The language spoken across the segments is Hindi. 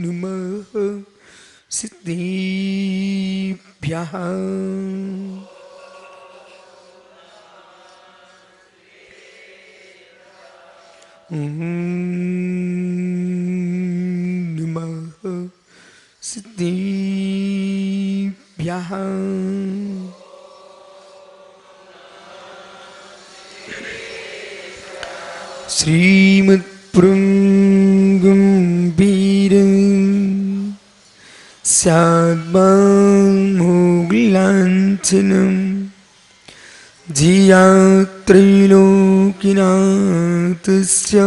नमः सिद्धिभ्यः नमः सिद्धिभ्यः श्रीमत्पुरुगम्भीरं स्याद्मामोघलाञ्छनं धिया त्रैलोक्यनाथस्य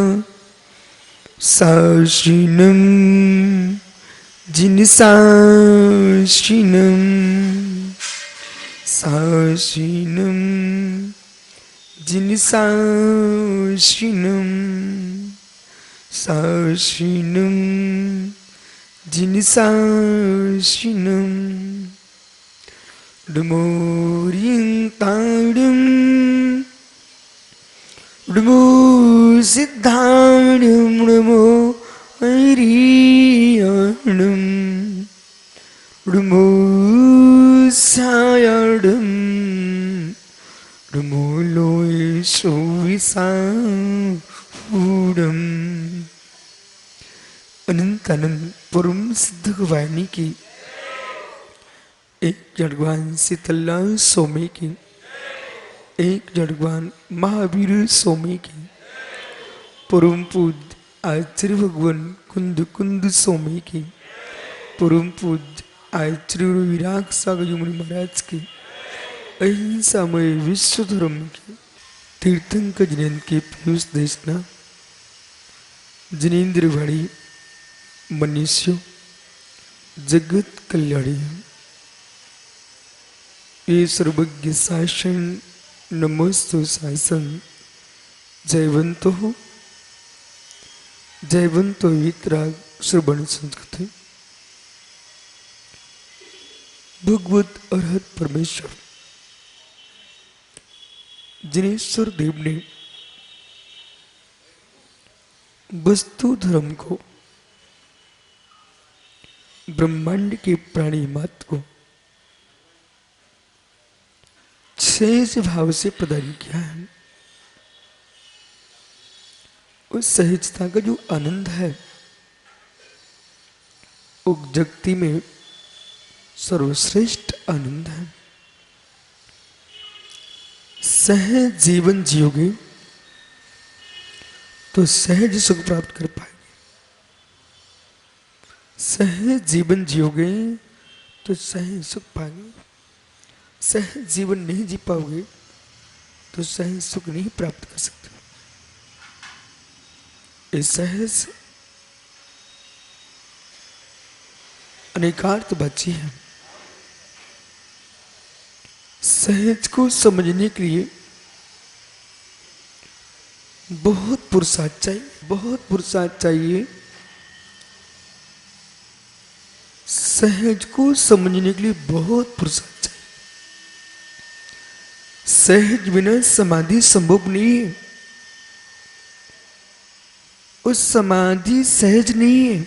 साश्रिनं जिनसाश्रिनं साश्रिनं जिनसाश्रिनं साश्रिनं जिनसाश्रिनं डमोरियंताडं डमो सिद्धाडं डमो हरियाणं डमो सायाडं डमो लोय सोविसाडं अनंत अनंत परम सिद्ध वाणी की एक जड़वान शीतला सोमे की एक जड़वान महावीर सोमे की परम पूज्य आचार्य भगवान कुंद कुंद सोमे की परम पूज्य आचार्य विराग सागर मुनि महाराज की अहिंसामय विश्व धर्म की तीर्थंकर जिनेन्द्र के पीयूष देशना जिनेन्द्र वाणी मनुष्य जगत कल्याणी ये सर्वज्ञ शासन नमस्तु शासन जयवंतो जयवंतो वितराग श्रवण संस्कृति भगवत अरहत परमेश्वर जिनेश्वर देव ने वस्तु धर्म को ब्रह्मांड के प्राणी मात्र को सहज भाव से प्रदान किया है। उस सहजता का जो आनंद है उस जगती में सर्वश्रेष्ठ आनंद है। सहज जीवन जियोगे तो सहज सुख प्राप्त कर पाएंगे। सहज जीवन जियोगे तो सहज सुख पाएंगे। सहज जीवन नहीं जी पाओगे तो सहज सुख नहीं प्राप्त कर सकते। ये सहज अनेकार्थ बाची है। सहज को समझने के लिए बहुत पुरुषार्थ चाहिए, बहुत पुरुषार्थ चाहिए। सहज को समझने के लिए बहुत पुरुषार्थ चाहिए। सहज बिना समाधि संभव नहीं है। उस समाधि सहज नहीं है।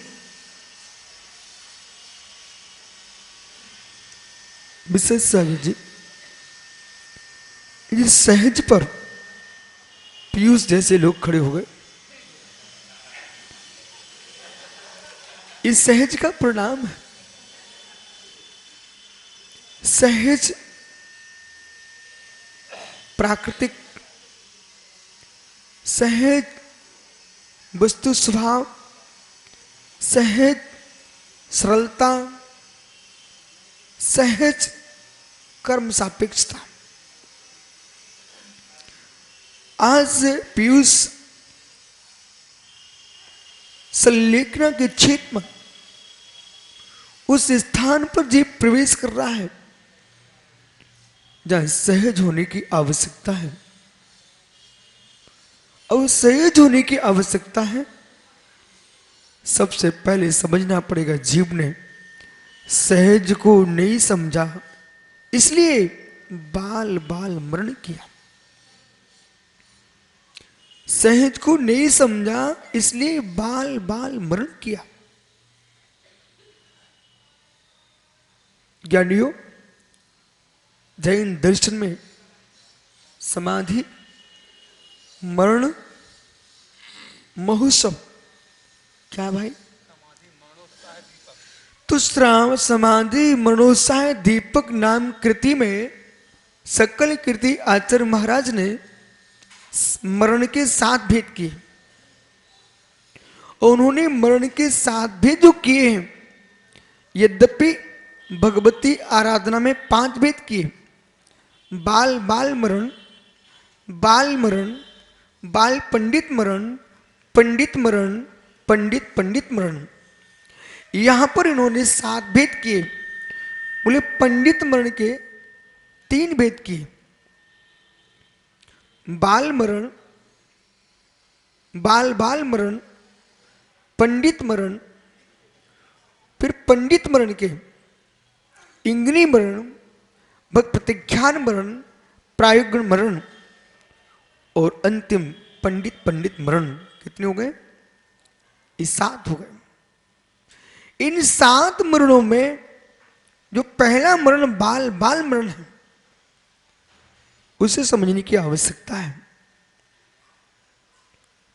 विशेष सागर जी इस सहज पर पीयूष जैसे लोग खड़े हो गए। इस सहज का परिणाम है। सहज प्राकृतिक सहज वस्तु स्वभाव, सहज सरलता, सहज कर्म सापेक्षता। आज पीयूष संलेखना के क्षेत्र में उस स्थान पर जीव प्रवेश कर रहा है जहां सहज होने की आवश्यकता है। और सहज होने की आवश्यकता है, सबसे पहले समझना पड़ेगा जीव ने सहज को नहीं समझा इसलिए बाल बाल मरण किया। सहज को नहीं समझा, इसलिए बाल बाल मरण किया। ज्ञानियों, जैन दर्शन में समाधि मरण महोत्सव क्या भाई? तो श्राव समाधि मरणोत्साह दीपक नाम कृति में सकल कृति आचार्य महाराज ने मरण के 7 भेद किए। उन्होंने मरण के 7 भेद जो किए हैं, यद्यपि भगवती आराधना में 5 भेद किए। बाल बाल मरण, बाल मरण, बाल पंडित मरण, पंडित मरण, पंडित पंडित मरण। यहां पर इन्होंने 7 भेद किए। बोले पंडित मरण के 3 भेद किए। बाल मरण, बाल बाल मरण, पंडित मरण, फिर पंडित मरण के इंग्नी मरण, भक्त प्रतिज्ञान मरण, प्रायोगण मरण और अंतिम पंडित पंडित मरण। कितने हो गए? ये 7 हो गए। इन 7 मरणों में जो पहला मरण बाल बाल मरण है, उसे समझने की आवश्यकता है।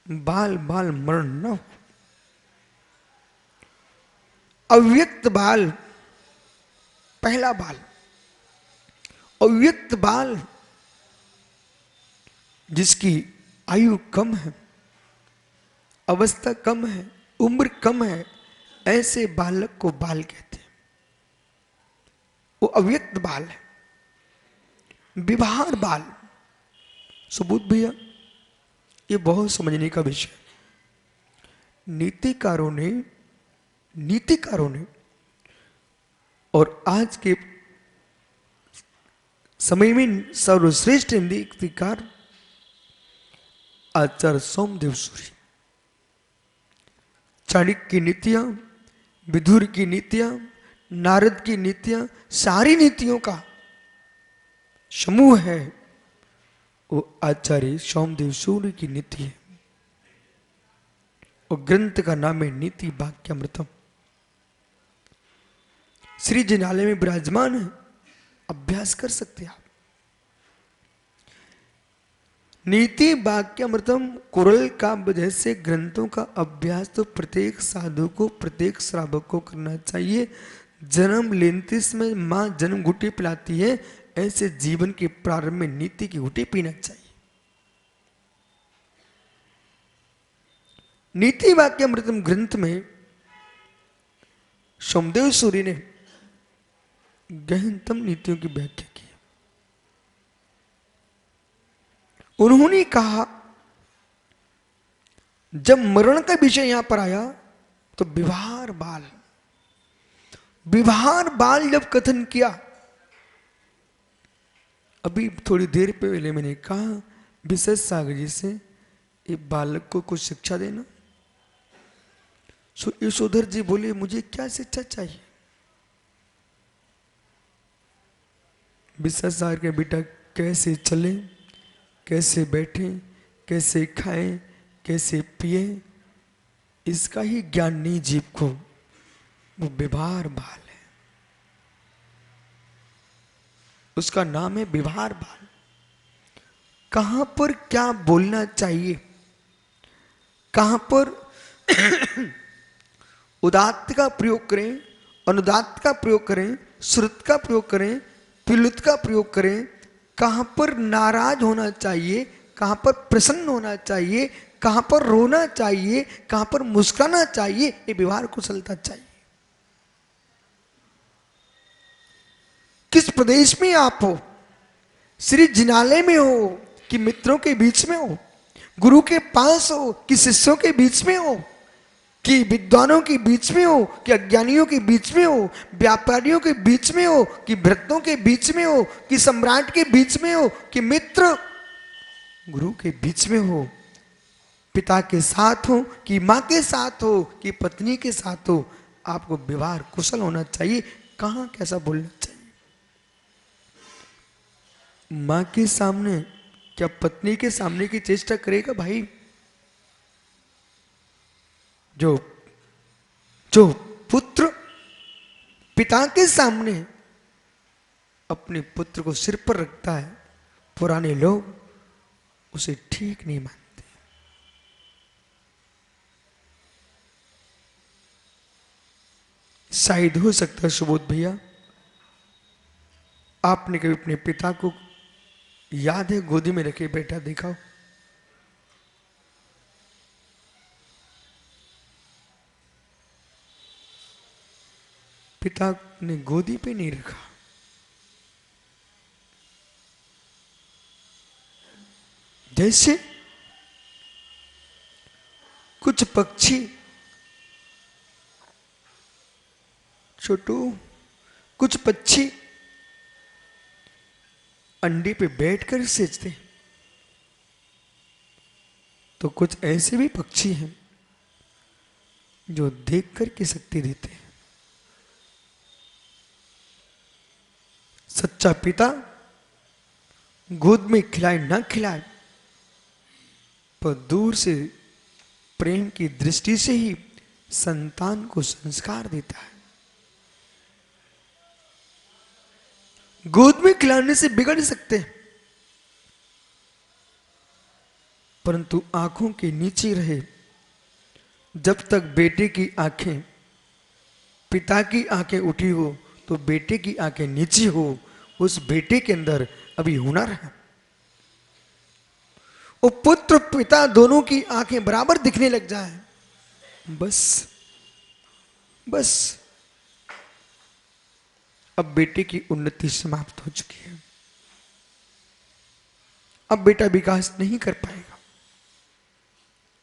बाल बाल मरण न हो। अव्यक्त बाल पहला बाल। अव्यक्त बाल जिसकी आयु कम है, अवस्था कम है, उम्र कम है, ऐसे बालक को बाल कहते हैं। वो अव्यक्त बाल है। विभार बाल, सबूत भैया, ये बहुत समझने का विषय। नीतिकारों ने और आज के समय में सर्वश्रेष्ठ नीतिकार आचार्य सोमदेव सूरी, चाणक्य की नीतियां, विदुर की नीतियां, नारद की नीतियां, सारी नीतियों का समूह है वो आचार्य सोमदेव सूरी की नीति है। और ग्रंथ का नाम है नीति वाक्यामृतम। श्री जिनालय में विराजमान है, अभ्यास कर सकते आप। नीति वाक्यामृतम कुरल काव्य जैसे ग्रंथों का अभ्यास तो प्रत्येक साधु को, प्रत्येक श्रावक को करना चाहिए। जन्म लेते समय मां जन्म घुटी पिलाती है, ऐसे जीवन के प्रारंभ में नीति की घुटी पीना चाहिए। नीति वाक्यामृतम ग्रंथ में सोमदेव सूरी ने गहनतम नीतियों की व्याख्या की। उन्होंने कहा जब मरण का विषय यहां पर आया तो विभार बाल जब कथन किया, अभी थोड़ी देर पहले मैंने कहा विशेष सागर जी से ये बालक को कुछ शिक्षा देना। यशोधर जी बोले मुझे क्या शिक्षा चाहिए? विशेष सागर के बेटा कैसे चले, कैसे बैठे, कैसे खाएं, कैसे पिए, इसका ही ज्ञान नहीं जीव को। वो विभार बाल है, उसका नाम है विभार बाल। कहां पर क्या बोलना चाहिए, कहां पर उदात्त का प्रयोग करें, अनुदात्त का प्रयोग करें, श्रुत का प्रयोग करें, पिलुत का प्रयोग करें, कहां पर नाराज होना चाहिए, कहां पर प्रसन्न होना चाहिए, कहां पर रोना चाहिए, कहां पर मुस्कुराना चाहिए, ये व्यवहार कुशलता चाहिए। किस प्रदेश में आप हो, श्री जिनालय में हो कि मित्रों के बीच में हो, गुरु के पास हो कि शिष्यों के बीच में हो, कि विद्वानों के बीच में हो कि अज्ञानियों के बीच में हो, व्यापारियों के बीच में हो कि भ्रतों के बीच में हो, कि सम्राट के बीच में हो, कि मित्र गुरु के बीच में हो, पिता के साथ हो कि मां के साथ हो कि पत्नी के साथ हो, आपको व्यवहार कुशल होना चाहिए। कहां कैसा बोलना चाहिए। मां के सामने, क्या पत्नी के सामने की चेष्टा करेगा भाई? जो जो पुत्र पिता के सामने अपने पुत्र को सिर पर रखता है, पुराने लोग उसे ठीक नहीं मानते। शायद हो सकता है सुबोध भैया, आपने कभी अपने पिता को याद है गोदी में रखे बैठा देखा हो? पिता ने गोदी पे नहीं रखा। जैसे कुछ पक्षी, छोटू, कुछ पक्षी अंडे पे बैठकर सेजते, तो कुछ ऐसे भी पक्षी हैं जो देखकर की शक्ति देते हैं। सच्चा पिता गोद में खिलाए ना खिलाए, पर दूर से प्रेम की दृष्टि से ही संतान को संस्कार देता है। गोद में खिलाने से बिगड़ सकते हैं, परंतु आंखों के नीचे रहे। जब तक बेटे की आंखें, पिता की आंखें उठी हो तो बेटे की आंखें नीची हो, उस बेटे के अंदर अभी हुनर है। वो पुत्र पिता दोनों की आंखें बराबर दिखने लग जाए, बस बस अब बेटे की उन्नति समाप्त हो चुकी है। अब बेटा विकास नहीं कर पाएगा।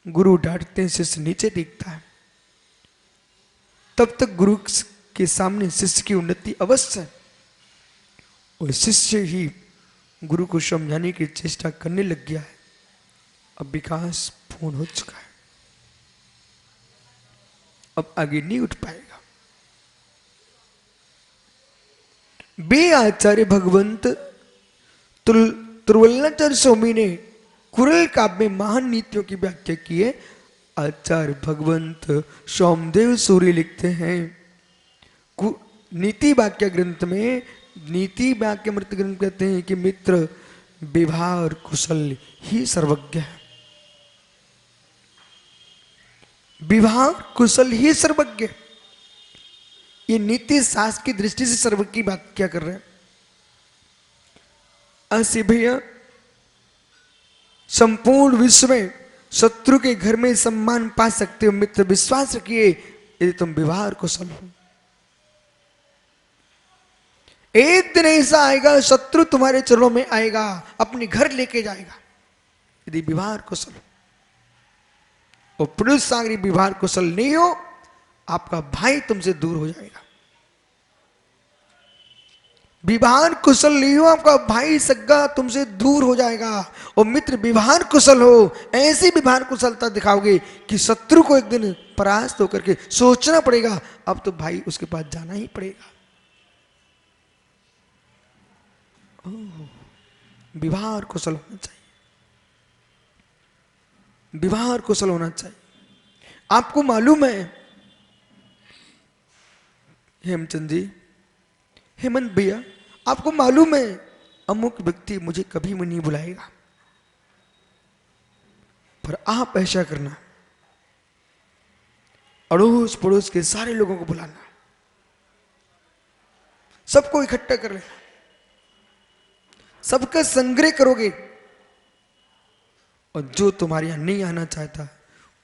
गुरु डांटते हैं, शिष्य नीचे दिखता है। तब तक गुरु के सामने शिष्य की उन्नति अवश्य है, और शिष्य ही गुरु को समझाने की चेष्टा करने लग गया है। अब विकास पूर्ण हो चुका है, अब आगे नहीं उठ पाएगा। बे आचार्य भगवंत त्रिवल्लनाचार्य स्वामी ने कुरल काव्य में महान नीतियों की व्याख्या की है। आचार्य भगवंत सोमदेव सूर्य लिखते हैं नीति वाक्य ग्रंथ में, नीति वाक्य मृत ग्रंथ कहते हैं कि मित्र विवाह और कुशल ही सर्वज्ञ है। विवाह कुशल ही सर्वज्ञ, ये नीति शास्त्र की दृष्टि से सर्वज्ञ की बात क्या कर रहे हैं। ऐसे भैया संपूर्ण विश्व में शत्रु के घर में सम्मान पा सकते हो मित्र, विश्वास रखिए यदि तुम विवाह और कुशल हो। एक दिन ऐसा आएगा शत्रु तुम्हारे चरणों में आएगा, अपने घर लेके जाएगा यदि विवाह और कुशल हो। और पुरुष सागरी विवाह कुशल नहीं हो, आपका भाई तुमसे दूर हो जाएगा। विवाह कुशल नहीं हो, आपका भाई सग्गा तुमसे दूर हो जाएगा। और मित्र विवाह कुशल हो, ऐसी विवाह कुशलता दिखाओगे कि शत्रु को एक दिन परास्त होकर के सोचना पड़ेगा अब तो भाई उसके पास जाना ही पड़ेगा। विवाह कुशल होना चाहिए, विवाह कुशल होना चाहिए। आपको मालूम है हेमचंद जी, हेमंत भैया, आपको मालूम है अमुक व्यक्ति मुझे कभी भी नहीं बुलाएगा, पर आप ऐसा करना, अड़ोस पड़ोस के सारे लोगों को बुलाना, सबको इकट्ठा कर लेना, सबका संग्रह करोगे, और जो तुम्हारे यहां नहीं आना चाहता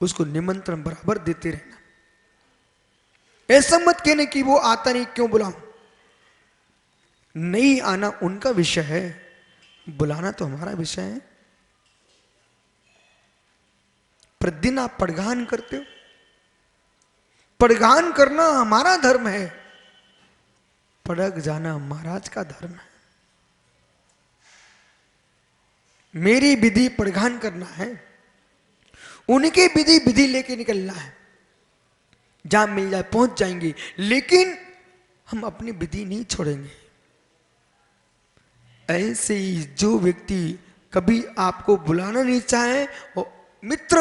उसको निमंत्रण बराबर देते रहना। ऐसा मत कहने कि वो आता नहीं क्यों बुलाऊं। नहीं आना उनका विषय है, बुलाना तो हमारा विषय है। प्रतिदिन आप पड़गान करते हो, पड़गान करना हमारा धर्म है, पड़ग जाना महाराज का धर्म है। मेरी विधि पड़गान करना है, उनकी विधि विधि लेके निकलना है। जहां मिल जाए पहुंच जाएंगे, लेकिन हम अपनी विधि नहीं छोड़ेंगे। ऐसे ही जो व्यक्ति कभी आपको बुलाना नहीं चाहे और मित्र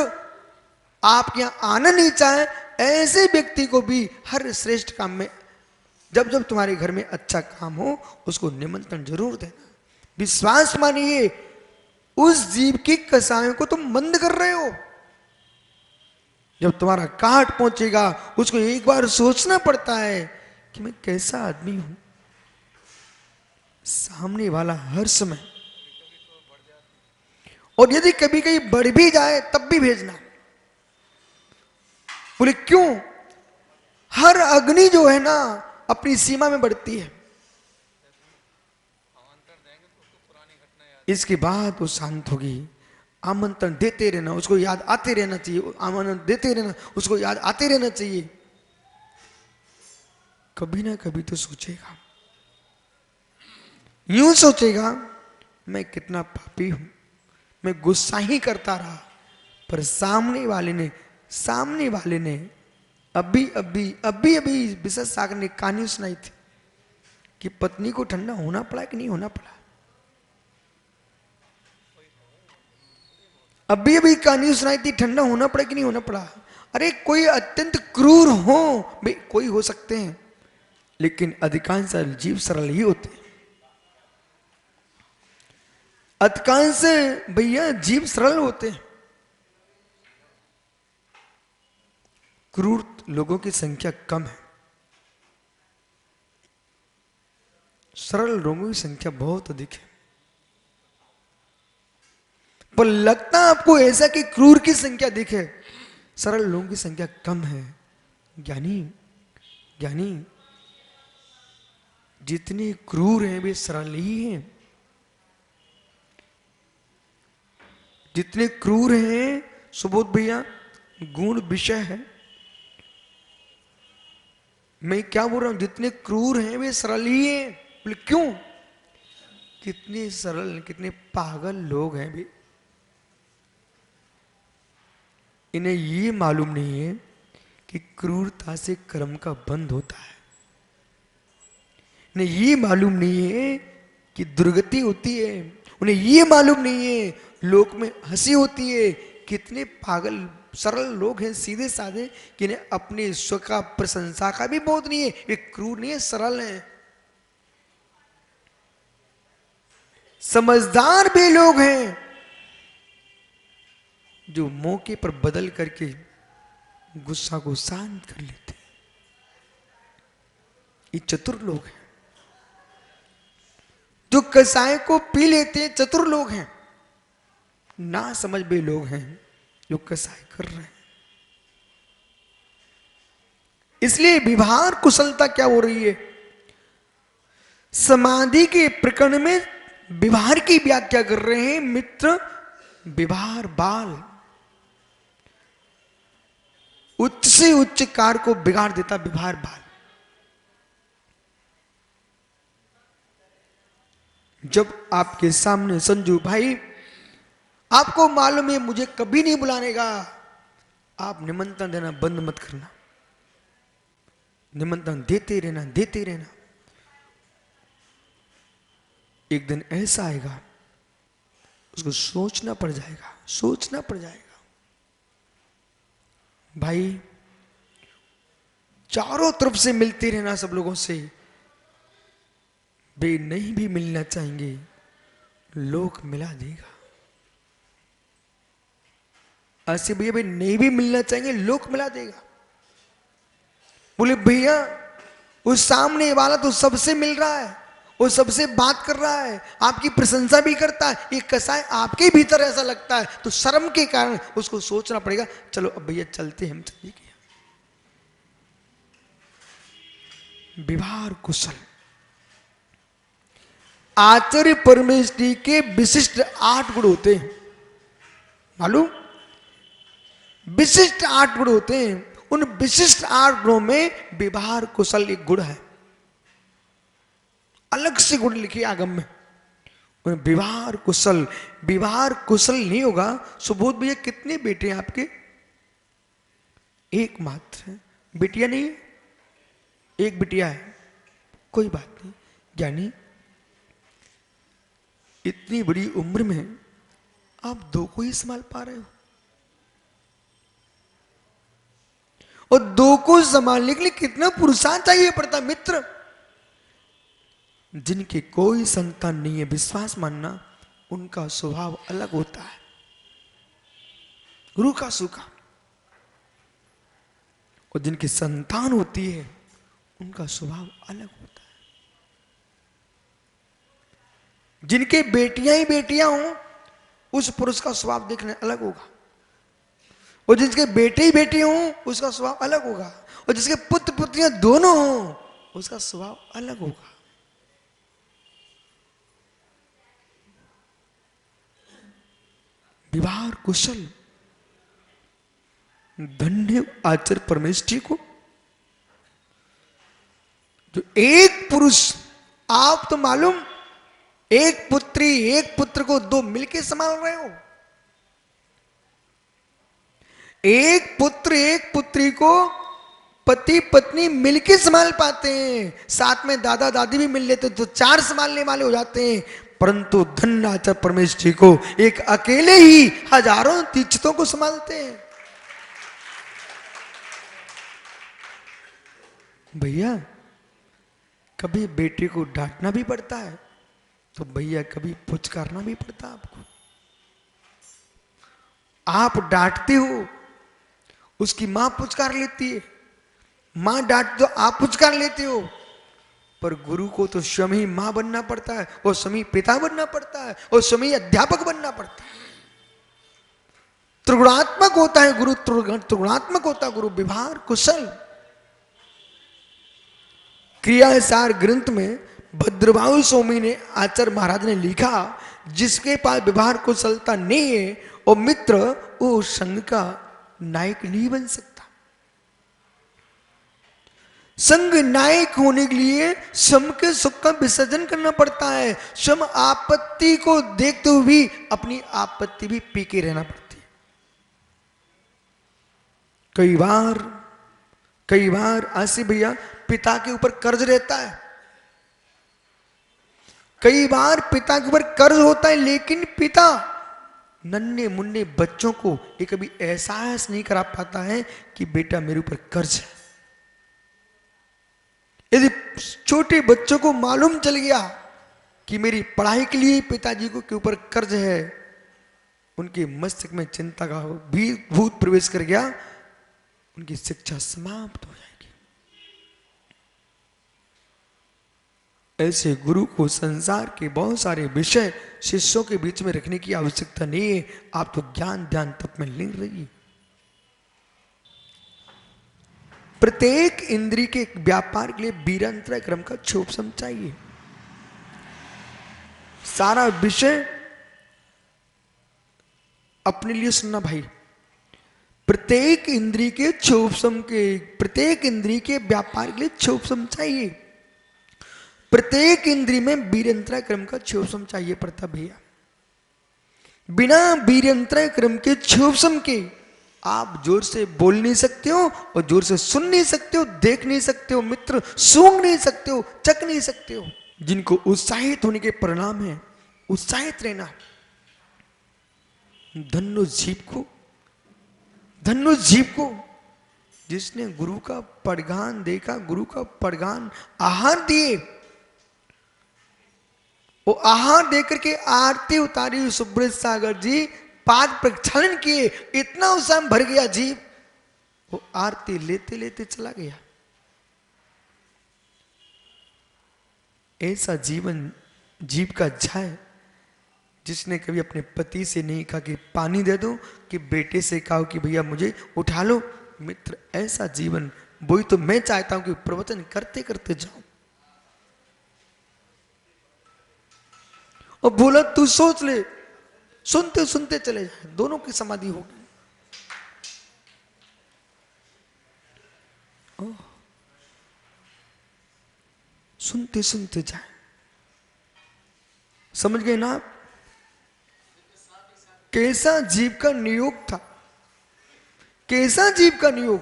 आप यहां आना नहीं चाहे, ऐसे व्यक्ति को भी हर श्रेष्ठ काम में, जब जब तुम्हारे घर में अच्छा काम हो, उसको निमंत्रण जरूर देना। विश्वास मानिए, उस जीव की कसायों को तुम बंद कर रहे हो। जब तुम्हारा काट पहुंचेगा, उसको एक बार सोचना पड़ता है कि मैं कैसा आदमी हूं। सामने वाला हर समय, और यदि कभी कहीं बढ़ भी जाए तब भी भेजना। बोले क्यों? हर अग्नि जो है ना अपनी सीमा में बढ़ती है, इसके बाद वो शांत होगी। आमंत्रण देते रहना, उसको याद आते रहना चाहिए, आमंत्रण देते रहना, उसको याद आते रहना चाहिए। कभी ना कभी तो सोचेगा, यूं सोचेगा मैं कितना पापी हूं, मैं गुस्सा ही करता रहा, पर सामने वाले ने अभी अभी अभी अभी विशेष सागर ने कहानी सुनाई थी कि पत्नी को ठंडा होना पड़ा कि नहीं होना पड़ा। अभी अभी कहानी सुनाई थी, ठंडा होना पड़ा कि नहीं होना पड़ा। अरे कोई अत्यंत क्रूर हो, भाई कोई हो सकते हैं, लेकिन अधिकांश जीव सरल ही होते हैं। अधिकांश भैया जीव सरल होते हैं। क्रूर लोगों की संख्या कम है, सरल लोगों की संख्या बहुत अधिक है। पर लगता आपको ऐसा कि क्रूर की संख्या अधिक है, सरल लोगों की संख्या कम है। ज्ञानी ज्ञानी जितने क्रूर हैं वे सरल ही हैं। जितने क्रूर हैं, सुबोध भैया, गुण विषय है। मैं क्या बोल रहा हूं, जितने क्रूर हैं वे सरल ही हैं। बोले क्यों? कितने सरल, कितने पागल लोग हैं भी, इन्हें ये मालूम नहीं है कि क्रूरता से कर्म का बंध होता है। इन्हें ये मालूम नहीं है कि दुर्गति होती है। उन्हें ये मालूम नहीं है लोक में हंसी होती है। कितने पागल सरल लोग हैं, सीधे साधे, कि इन्हें अपने स्व का प्रशंसा का भी बोध नहीं है। वे क्रूर नहीं है, सरल हैं। समझदार भी लोग हैं जो मौके पर बदल करके गुस्सा को शांत कर लेते हैं। ये चतुर लोग हैं। जो कसाय को पी लेते हैं, चतुर लोग हैं। ना समझ भी लोग हैं जो कसाय कर रहे हैं। इसलिए विभार कुशलता क्या हो रही है? समाधि के प्रकरण में विभार की व्याख्या कर रहे हैं मित्र। विभार बाल, उच्च से उच्च कार्य को बिगाड़ देता विभार बाल। जब आपके सामने संजू भाई, आपको मालूम है मुझे कभी नहीं बुलाने का, आप निमंत्रण देना बंद मत करना। निमंत्रण देते रहना, देते रहना। एक दिन ऐसा आएगा उसको सोचना पड़ जाएगा, सोचना पड़ जाएगा। भाई चारों तरफ से मिलते रहना सब लोगों से, वे नहीं भी मिलना चाहेंगे, लोक मिला देगा। ऐसे भैया वे नहीं भी मिलना चाहेंगे, लोक मिला देगा। बोले भैया उस सामने वाला तो सबसे मिल रहा है, वो सबसे बात कर रहा है, आपकी प्रशंसा भी करता है, ये कसाय आपके भीतर ऐसा लगता है, तो शर्म के कारण उसको सोचना पड़ेगा, चलो अब भैया चलते हम चलिए गया। विभार कुशल आचार्य परमेश्वरी के विशिष्ट 8 गुण होते हैं, मालूम? विशिष्ट 8 गुण होते हैं। उन विशिष्ट 8 गुणों में विभार कुशल एक गुण है। अलग से गुण लिखे आगम में, विवाह कुशल। विवाह कुशल नहीं होगा। सुबोध भैया कितने बेटे हैं आपके? एक मात्र है, बिटिया नहीं है? एक बिटिया है, कोई बात नहीं। ज्ञानी इतनी बड़ी उम्र में आप दो को ही संभाल पा रहे हो, और दो को संभालने के लिए कितना पुरुषार्थ चाहिए पड़ता मित्र। जिनके कोई संतान नहीं है, विश्वास मानना उनका स्वभाव अलग होता है, रूखा सूखा। और जिनकी संतान होती है उनका स्वभाव अलग होता है। जिनके बेटियां ही बेटियां हों, उस पुरुष का स्वभाव देखने अलग होगा, और जिसके बेटे ही बेटे हों उसका स्वभाव अलग होगा, और जिसके पुत्र पुत्रियां दोनों हों उसका स्वभाव अलग होगा। विवाह कुशल धन्य आचार्य परमेष्ठी को, जो एक पुरुष, आप तो मालूम एक पुत्री एक पुत्र को दो मिलके संभाल रहे हो, एक पुत्र एक पुत्री को पति पत्नी मिलके संभाल पाते हैं, साथ में दादा दादी भी मिल लेते तो चार संभालने वाले हो जाते हैं। परंतु धन्य आचार्य परमेष्ठी को एक अकेले ही हजारों दीक्षितों को संभालते हैं। भैया कभी बेटे को डांटना भी पड़ता है, तो भैया कभी पुचकारना भी पड़ता है आपको। आप डांटते हो, उसकी मां पुचकार लेती है, मां डांट तो आप पुचकार लेते हो, पर गुरु को तो स्वयं ही मां बनना पड़ता है, और स्वयं ही पिता बनना पड़ता है, और स्वयं ही अध्यापक बनना पड़ता है। त्रिगुणात्मक होता है गुरु, त्रिगुणात्मक होता है गुरु। व्यवहार कुशल। क्रियासार ग्रंथ में भद्रबाहु स्वामी ने, आचार्य महाराज ने लिखा, जिसके पास व्यवहार कुशलता नहीं है और मित्र, वो संघ का नायक नहीं बन सकता। संघ नायक होने के लिए स्वयं के सुख का विसर्जन करना पड़ता है। स्वयं आपत्ति को देखते हुए भी अपनी आपत्ति भी पी के रहना पड़ती है। कई बार आशी भैया पिता के ऊपर कर्ज रहता है, कई बार पिता के ऊपर कर्ज होता है, लेकिन पिता नन्हे मुन्ने बच्चों को ये कभी एहसास नहीं करा पाता है कि बेटा मेरे ऊपर कर्ज है। यदि छोटे बच्चों को मालूम चल गया कि मेरी पढ़ाई के लिए पिताजी को के ऊपर कर्ज है, उनके मस्तिष्क में चिंता का भी भूत प्रवेश कर गया, उनकी शिक्षा समाप्त हो जाएगी। ऐसे गुरु को संसार के बहुत सारे विषय शिष्यों के बीच में रखने की आवश्यकता नहीं है। आप तो ज्ञान ध्यान तप में लीन रहिए। प्रत्येक इंद्रिय के व्यापार के लिए बीरांतरा क्रम का क्षोभसम चाहिए। सारा विषय अपने लिए सुनना भाई। प्रत्येक इंद्रिय के क्षोभसम के, प्रत्येक इंद्रिय के व्यापार के लिए क्षोभसम चाहिए। प्रत्येक इंद्रिय में वीर्यंतरा क्रम का क्षोभसम चाहिए पड़ता भैया। बिना वीर्यंतरा क्रम के क्षोभसम के आप जोर से बोल नहीं सकते हो, और जोर से सुन नहीं सकते हो, देख नहीं सकते हो मित्र, सूंघ नहीं सकते हो, चख नहीं सकते हो। जिनको उत्साहित होने के परिणाम है, उत्साहित रहना। धन्नो जीव को जिसने गुरु का पड़गान देखा, गुरु का पड़गान आहार दिए, वो आहार देकर के आरती उतारी सुब्रत सागर जी, पाद प्रक्षालन किए, इतना उत्साह भर गया जीव, वो आरती लेते लेते चला गया। ऐसा जीवन जीव का जाए जिसने कभी अपने पति से नहीं कहा कि पानी दे दो, कि बेटे से कहा कि भैया मुझे उठा लो। मित्र, ऐसा जीवन, वही तो मैं चाहता हूं कि प्रवचन करते करते जाऊं। और बोला तू सोच ले, सुनते सुनते चले जाए, दोनों की समाधि होगी। सुनते सुनते जाए। समझ गए ना आप? कैसा जीव का नियोग था, कैसा जीव का नियोग।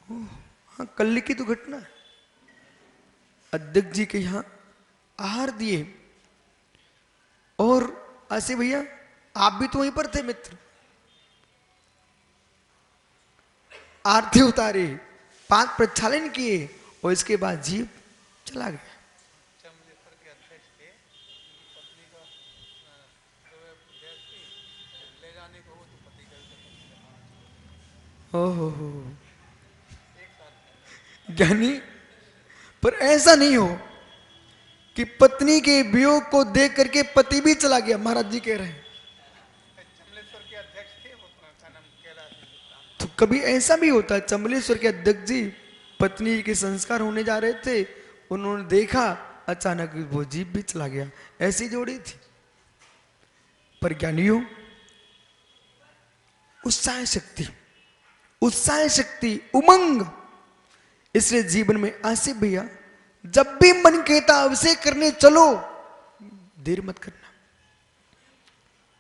हाँ, कल की तो घटना है। अध्यक्ष जी के यहां आहार दिए, और ऐसे भैया आप भी तो वहीं पर थे मित्र, आरती उतारी, 5 प्रक्षालन किए और इसके बाद जीव चला गया। ओहो हो, ज्ञानी पर ऐसा नहीं हो कि पत्नी के वियोग को देख करके पति भी चला गया। महाराज जी कह रहे हैं तो कभी ऐसा भी होता है। चमलेश्वर के अध्यक्ष जी पत्नी के संस्कार होने जा रहे थे, उन्होंने देखा अचानक वो जीव भी चला गया। ऐसी जोड़ी थी। पर ज्ञानियों, उत्साह शक्ति, उत्साह शक्ति, उमंग, इसलिए जीवन में आसिफ भैया जब भी मन कहता अभिषेक करने चलो, देर मत करना।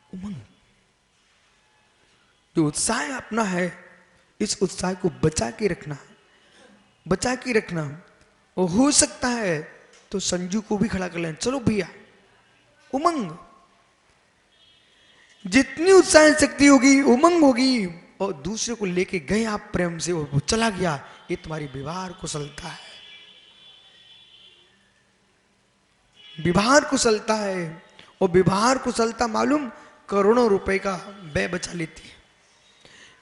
उमंग, जो उत्साह अपना है, इस उत्साह को बचा के रखना, बचा के रखना। और हो सकता है तो संजू को भी खड़ा कर लेना, चलो भैया। उमंग, जितनी उत्साह शक्ति होगी, उमंग होगी, और दूसरे को लेके गए आप प्रेम से और वो चला गया, ये तुम्हारी व्यवहार कुशलता है। व्यवहार कुशलता है। और व्यवहार कुशलता मालूम करोड़ों रुपए का व्यय बचा लेती है।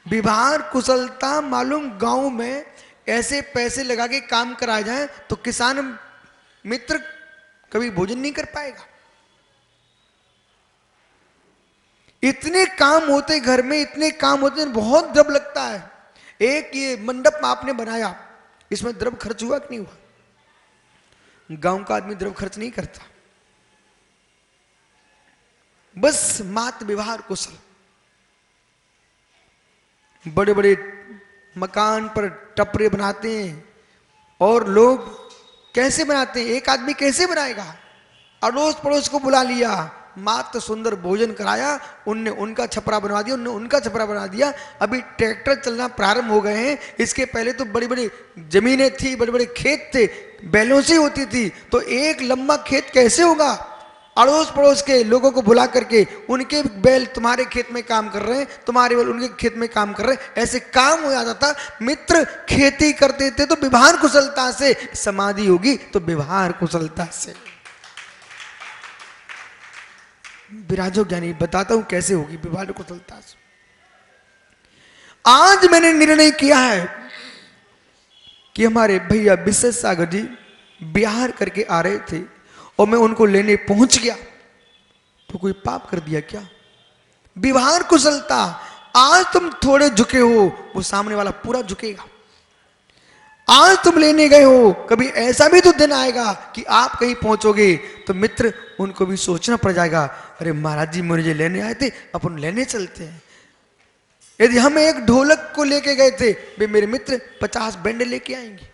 व्यवहार कुशलता मालूम गांव में ऐसे पैसे लगा के काम कराया जाए तो किसान मित्र कभी भोजन नहीं कर पाएगा। इतने काम होते घर में, इतने काम होते हैं, बहुत द्रव्य लगता है। एक ये मंडप आपने बनाया, इसमें द्रव्य खर्च हुआ कि नहीं हुआ? गांव का आदमी द्रव्य खर्च नहीं करता, बस मात्र व्यवहार कुशल। बड़े बड़े मकान पर टपरे बनाते हैं, और लोग कैसे बनाते हैं? एक आदमी कैसे बनाएगा? अड़ोस पड़ोस को बुला लिया, मात्र सुंदर भोजन कराया, उनने उनका छपरा बनवा दिया, उनने उनका छपरा बना दिया। अभी ट्रैक्टर चलना प्रारंभ हो गए हैं, इसके पहले तो बड़ी बड़ी जमीनें थी, बड़े बड़े खेत थे, बैलों से होती थी। तो एक लंबा खेत कैसे होगा? अड़ोस पड़ोस के लोगों को बुला करके, उनके बैल तुम्हारे खेत में काम कर रहे हैं, तुम्हारे बैल उनके खेत में काम कर रहे हैं, ऐसे काम हो जाता था। मित्र खेती करते थे तो व्यवहार कुशलता से, समाधि होगी तो व्यवहार कुशलता से। विराजो ज्ञानी, बताता हूं कैसे होगी व्यवहार कुशलता से। आज मैंने निर्णय किया है कि हमारे भैया विशेष सागर जी बिहार करके आ रहे थे और मैं उनको लेने पहुंच गया, तो कोई पाप कर दिया क्या? व्यवहार कुशलता। आज तुम थोड़े झुके हो, वो सामने वाला पूरा झुकेगा। आज तुम लेने गए हो, कभी ऐसा भी तो दिन आएगा कि आप कहीं पहुंचोगे तो मित्र उनको भी सोचना पड़ जाएगा, अरे महाराज जी मुझे लेने आए थे, अपन लेने चलते हैं। यदि हम एक ढोलक को लेके गए थे, वे मेरे मित्र 50 बैंड लेके आएंगे।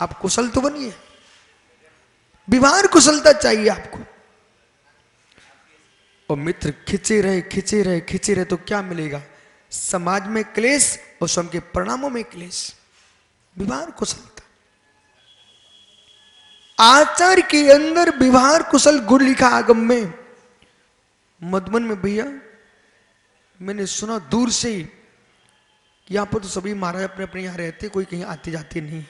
आप कुशल तो बनिए, व्यवहार कुशलता चाहिए आपको। और मित्र खिंचे रहे खिंचे रहे खिंचे रहे तो क्या मिलेगा? समाज में क्लेश और स्वयं के परिणामों में क्लेश। व्यवहार कुशलता, आचार के अंदर व्यवहार कुशल गुण लिखा आगम में। मधुबन में भैया मैंने सुना दूर से ही, यहां पर तो सभी महाराज अपने अपने यहां रहते, कोई कहीं आते जाते नहीं।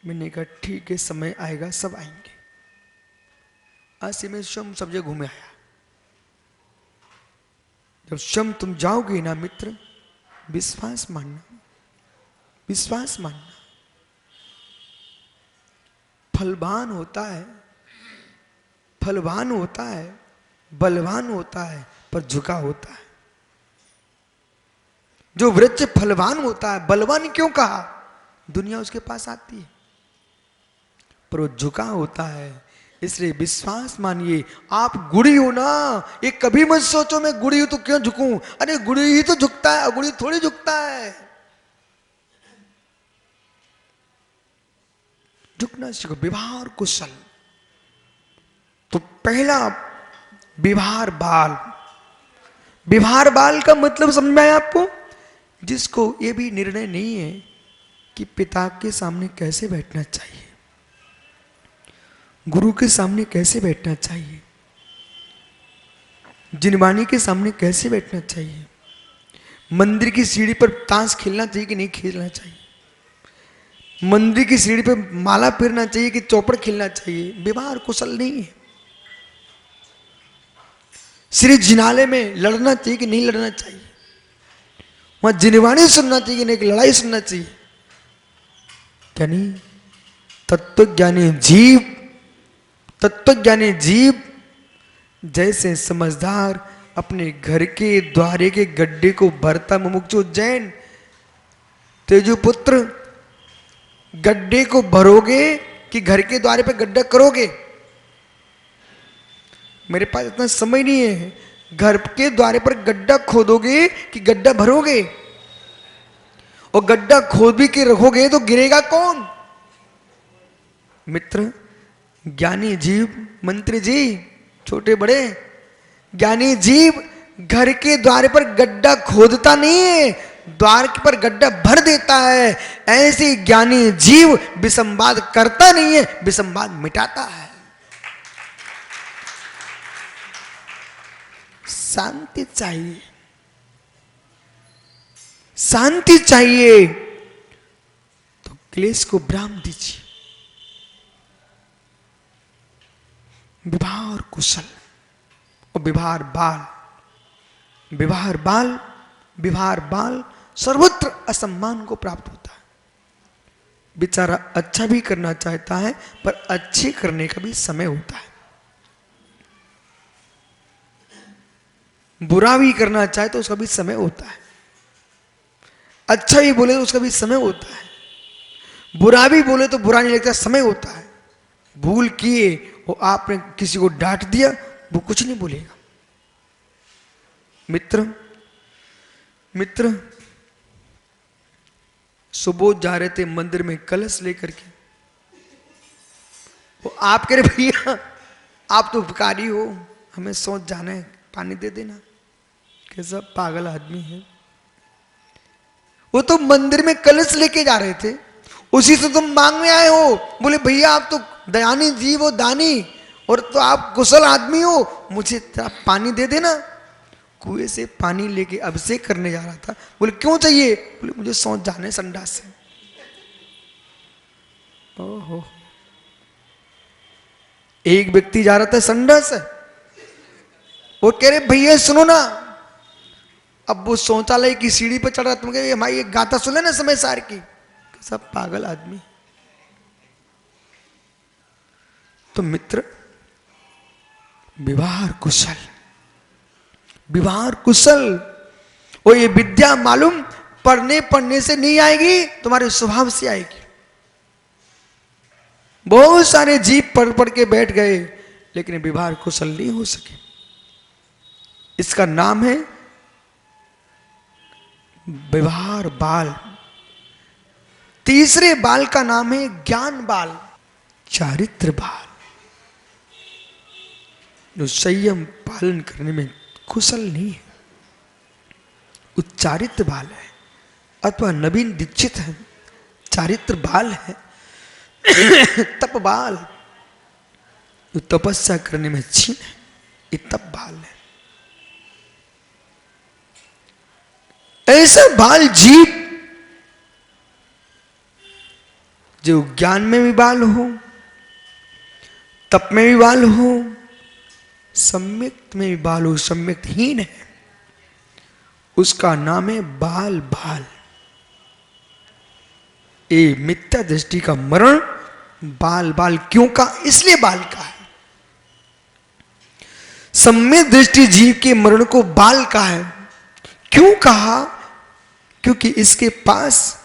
मैंने कहा ठीक है, समय आएगा सब आएंगे। आज से मैं स्वयं सब जगह घूमे आया। जब स्वयं तुम जाओगे ना मित्र, विश्वास मानना, विश्वास मानना। फलवान होता है, फलवान होता है, बलवान होता है, पर झुका होता है। जो वृक्ष फलवान होता है, बलवान क्यों कहा? दुनिया उसके पास आती है, पर वो झुका होता है। इसलिए विश्वास मानिए। आप गुड़ी हो ना, ये कभी मत सोचो मैं गुड़ी हूं तो क्यों झुकूं। अरे गुड़ी ही तो झुकता है, गुड़ी थोड़ी झुकता है। झुकना सीखो, व्यवहार कुशल। तो पहला व्यवहार बाल। व्यवहार बाल का मतलब समझ में आया आपको? जिसको ये भी निर्णय नहीं है कि पिता के सामने कैसे बैठना चाहिए, गुरु के सामने कैसे बैठना चाहिए, जिनवाणी के सामने कैसे बैठना चाहिए, मंदिर की सीढ़ी पर ताश खेलना चाहिए कि नहीं खेलना चाहिए, मंदिर की सीढ़ी पर माला फेरना चाहिए कि चौपड़ खेलना चाहिए, व्यवहार कुशल नहीं है। श्री जिनालय में लड़ना चाहिए कि नहीं लड़ना चाहिए, वहां जिनवाणी सुनना चाहिए कि नहीं लड़ाई सुनना चाहिए। क्या नहीं, तत्वज्ञानी जीव जैसे समझदार अपने घर के द्वारे के गड्ढे को भरता मुमुक्षु जैन, तेजुपुत्र गड्ढे को भरोगे कि घर के द्वारे पे गड्ढा करोगे? मेरे पास इतना समय नहीं है। घर के द्वारे पर गड्ढा खोदोगे कि गड्ढा भरोगे? और गड्ढा खोद भी के रखोगे तो गिरेगा कौन? मित्र, ज्ञानी जीव, मंत्री जी, छोटे बड़े, ज्ञानी जीव घर के द्वार पर गड्ढा खोदता नहीं है, द्वार पर गड्ढा भर देता है। ऐसे ज्ञानी जीव विसंवाद करता नहीं है, विसंवाद मिटाता है। शांति चाहिए, शांति चाहिए तो क्लेश को विराम दीजिए। व्यवहार कुशल और व्यवहार बाल सर्वत्र असम्मान को प्राप्त होता है। बेचारा अच्छा भी करना चाहता है पर अच्छे करने का भी समय होता है, बुरा भी करना चाहे तो उसका भी समय होता है, अच्छा भी बोले तो उसका भी समय होता है, बुरा भी बोले तो बुरा नहीं लगता, समय होता है। भूल किए और आपने किसी को डांट दिया, वो कुछ नहीं बोलेगा। मित्र सुबोध जा रहे थे मंदिर में कलश लेकर के, वो आप कह रहे भैया आप तो भिखारी हो, हमें सोच जाना है, पानी दे देना। कैसा पागल आदमी है। वो तो मंदिर में कलश लेके जा रहे थे, उसी से तुम मांगने आए हो। बोले भैया आप तो दयानी जीव हो, दानी, और तो आप कुशल आदमी हो, मुझे पानी दे देना। कुएं से पानी लेके अभिषेक करने जा रहा था। बोले क्यों चाहिए? बोले मुझे सोच जाने संडास से। ओहो, एक व्यक्ति जा रहा था संडास से, वो कह रहे भैया सुनो ना, अब वो शौचालय की सीढ़ी पर चढ़ रहा, तुम कह भाई ये गाता सुने ना समय सार की। सब पागल आदमी। तो मित्र, व्यवहार कुशल। और ये विद्या मालूम पढ़ने से नहीं आएगी, तुम्हारे स्वभाव से आएगी। बहुत सारे जीव पढ़ के बैठ गए लेकिन व्यवहार कुशल नहीं हो सके। इसका नाम है व्यवहार बाल। तीसरे बाल का नाम है ज्ञान बाल, चारित्र बाल, जो संयम पालन करने में कुशल नहीं है, उच्चारित्र बाल है। अथवा नवीन दीक्षित है, चारित्र बाल है। तप बाल, जो तपस्या करने में क्षीण है, ये तप बाल है। ऐसा बाल जीव जो ज्ञान में भी बाल हो, तप में भी बाल हो, सम्यक्त में भी बाल हो, सम्यक्तहीन है, उसका नाम है बाल। ये मिथ्या दृष्टि का मरण बाल क्यों का? इसलिए बाल का है। सम्यक दृष्टि जीव के मरण को बाल का है। क्यों कहा? क्योंकि इसके पास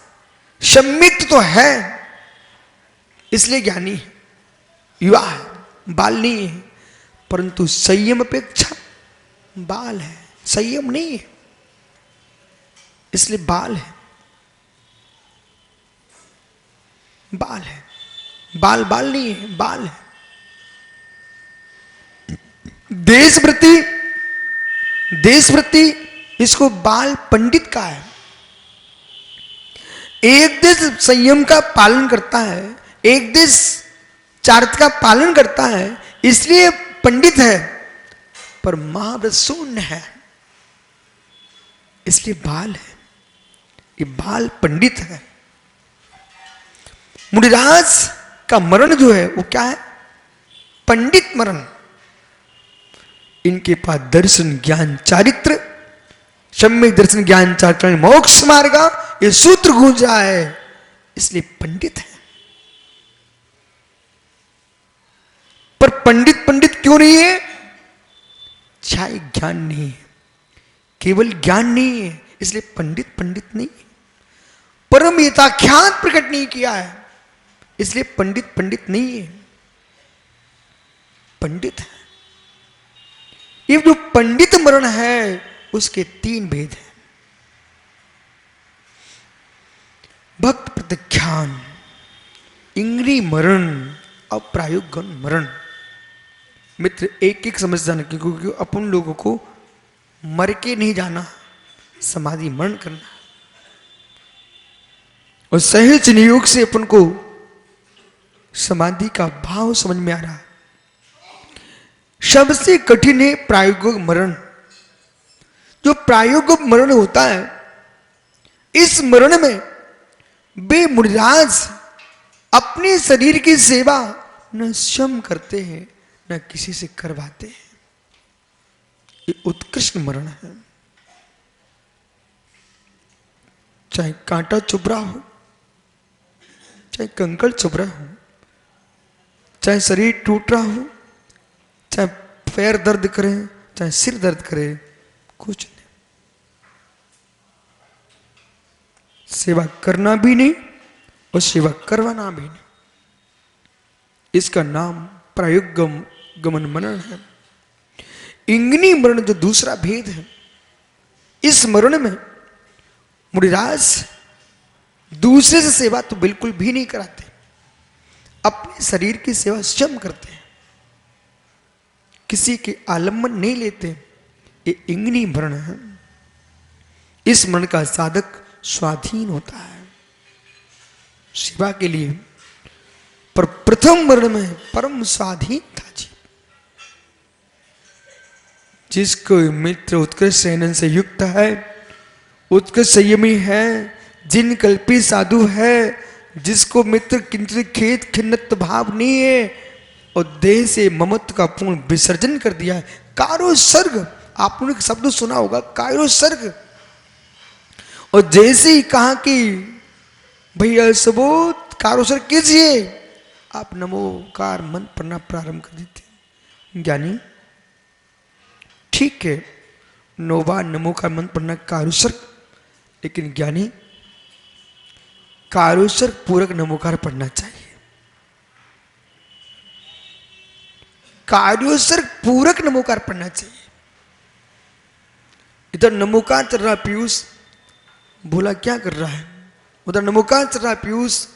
सम्यक्त तो है, इसलिए ज्ञानी है, युवा है, बाल नहीं है। परंतु संयम अपेक्षा बाल है, संयम नहीं है, इसलिए बाल है। बाल नहीं है, बाल है। देशवृत्ति इसको बाल पंडित का है। एक देश संयम का पालन करता है, एक देश चारित्र का पालन करता है, इसलिए पंडित है। पर महाव्रत शून्य है, इसलिए बाल है। ये बाल पंडित है। मुनिराज का मरण जो है वो क्या है? पंडित मरण। इनके पास दर्शन ज्ञान चारित्र, सम्यक दर्शन ज्ञान चारित्र मोक्ष मार्ग, ये सूत्र गूंजा है, इसलिए पंडित है। पर पंडित पंडित क्यों नहीं है? चाहे ज्ञान नहीं है, केवल ज्ञान नहीं है, इसलिए पंडित पंडित नहीं है। परम यथाख्यान प्रकट नहीं किया है, इसलिए पंडित पंडित नहीं है, पंडित है। ये जो पंडित मरण है उसके 3 भेद हैं। भक्त प्रत्याख्यान, इंद्रिय मरण और प्रायोगन मरण। मित्र एक एक समझ जाना, क्योंकि अपन लोगों को मर के नहीं जाना, समाधि मरण करना। और सहज नियोग से अपन को समाधि का भाव समझ में आ रहा है। सबसे कठिन है प्रायोगिक मरण। जो प्रायोगिक मरण होता है, इस मरण में वे मुनिराज अपने शरीर की सेवा न स्वयं करते हैं न किसी से करवाते हैं। ये उत्कृष्ट मरण है। चाहे कांटा चुभ रहा हो, चाहे कंकड़ चुभ रहा हो, चाहे शरीर टूट रहा हो, चाहे पैर दर्द करे, चाहे सिर दर्द करे, कुछ नहीं। सेवा करना भी नहीं और सेवा करवाना भी नहीं। इसका नाम प्रायोगम गमन मरण है। इंगनी मरण जो दूसरा भेद है, इस मरण में मुनिराज दूसरे से सेवा तो बिल्कुल भी नहीं कराते, अपने शरीर की सेवा स्वयं करते हैं, किसी के आलम्बन नहीं लेते। ये इंगनी मरण है। इस मरण का साधक स्वाधीन होता है सेवा के लिए। पर प्रथम मरण में परम स्वाधीन था जी। जिसको मित्र उत्कृष्ट संयम से युक्त है, उत्कृष्ट संयमी है, जिन कल्पी साधु है, जिसको मित्र किंचित खेद खिन्नत भाव नहीं है और देह से ममत्व का पूर्ण विसर्जन कर दिया है। कारो सर्ग, आपने शब्द सुना होगा, कारो सर्ग। और जैसे ही कहा कि भैया सबोध कारो सर्ग कीजिए, आप नमोकार मन पढ़ना प्रारंभ कर देते। ज्ञानी ठीक है, 9 बार नमोकार मन पढ़ना कारुसर्ग, लेकिन ज्ञानी कारुसर्ग पूरक नमोकार पढ़ना चाहिए। कारुसर्ग पूरक नमोकार पढ़ना चाहिए। इधर नमोकार चल रहा पीयूष, भोला क्या कर रहा है? उधर नमोकार चल रहा पीयूष,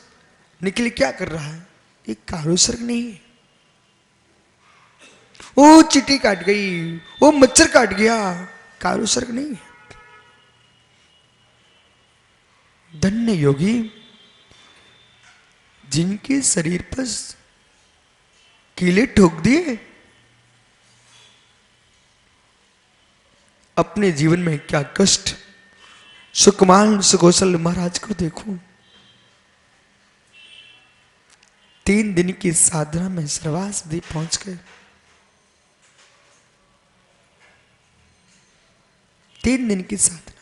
निखिल क्या कर रहा है? एक कारुसर्ग नहीं है। ओ चींटी काट गई, ओ मच्छर काट गया, कारुसर्ग नहीं है। धन्य योगी जिनके शरीर पर कीले ठोक दिए। अपने जीवन में क्या कष्ट। सुकुमार सुकौशल महाराज को देखो, 3 दिन की साधना में सर्वासिद्धि पहुंच गए। 3 दिन की साधना।